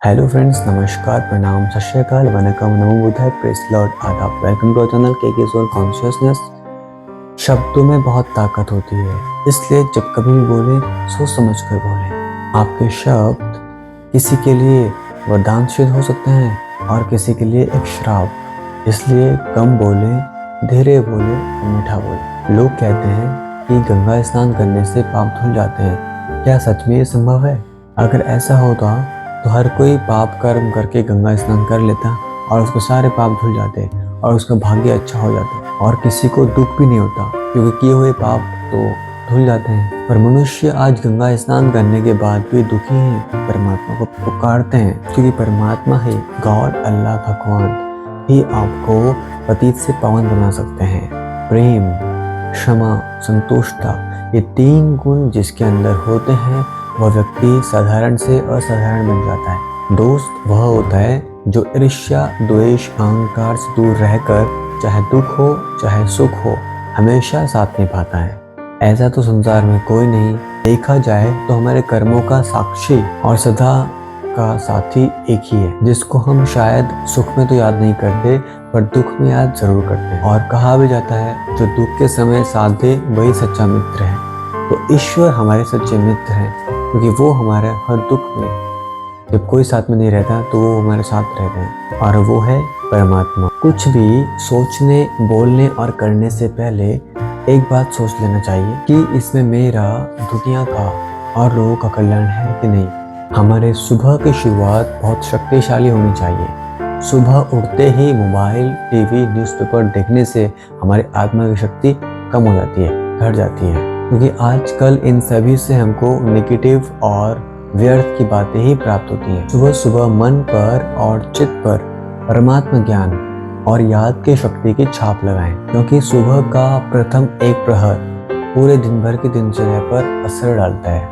Hello friends, नमस्कार, प्रणाम, सत श्री अकाल, वनकम, नमो बुद्धाय, प्रेज लॉर्ड, आदाब। वेलकम टू आवर चैनल के सोल कॉन्शियसनेस। शब्दों में बहुत ताकत होती है, इसलिए जब कभी भी बोले सोच समझ कर बोलें। आपके शब्द किसी के लिए वरदान सिद्ध हो सकते हैं और किसी के लिए एक श्राप। इसलिए कम बोले, धीरे बोले और मीठा बोले। लोग कहते हैं कि गंगा स्नान करने से पाप धुल जाते हैं। क्या सच में ये संभव है? अगर ऐसा होता तो हर कोई पाप कर्म करके गंगा स्नान कर लेता और उसके सारे पाप धुल जाते और उसका भाग्य अच्छा हो जाता और किसी को दुख भी नहीं होता, क्योंकि किए हुए पाप तो धुल जाते हैं। पर मनुष्य आज गंगा स्नान करने के बाद भी दुखी हैं, परमात्मा को पुकारते हैं, क्योंकि परमात्मा ही गॉड, अल्लाह, भगवान ही आपको पतित से पावन बना सकते हैं। प्रेम, क्षमा, संतुष्टता, ये तीन गुण जिसके अंदर होते हैं वह व्यक्ति साधारण से असाधारण बन जाता है। दोस्त वह होता है जो ईर्ष्या, द्वेष, अहंकार से दूर रहकर चाहे दुख हो चाहे सुख हो हमेशा साथ निभाता है। ऐसा तो संसार में कोई नहीं। देखा जाए तो हमारे कर्मों का साक्षी और सदा का साथी एक ही है, जिसको हम शायद सुख में तो याद नहीं करते पर दुख में याद जरूर करते हैं। और कहा भी जाता है जो दुख के समय साथ दे वही सच्चा मित्र है। तो ईश्वर हमारे सच्चे मित्र हैं, क्योंकि वो हमारे हर दुख में, जब कोई साथ में नहीं रहता तो वो हमारे साथ रहते हैं, और वो है परमात्मा। कुछ भी सोचने, बोलने और करने से पहले एक बात सोच लेना चाहिए कि इसमें मेरा, दुनिया का और लोगों का कल्याण है कि नहीं। हमारे सुबह की शुरुआत बहुत शक्तिशाली होनी चाहिए। सुबह उठते ही मोबाइल, टीवी, न्यूज़पेपर देखने से हमारी आत्मा की शक्ति कम हो जाती है, घट जाती है, क्योंकि आजकल इन सभी से हमको नेगेटिव और व्यर्थ की बातें ही प्राप्त होती हैं। सुबह सुबह मन पर और चित्त पर परमात्मा ज्ञान और याद की शक्ति की छाप लगाएं, क्योंकि सुबह का प्रथम एक प्रहर पूरे दिन भर की दिनचर्या पर असर डालता है।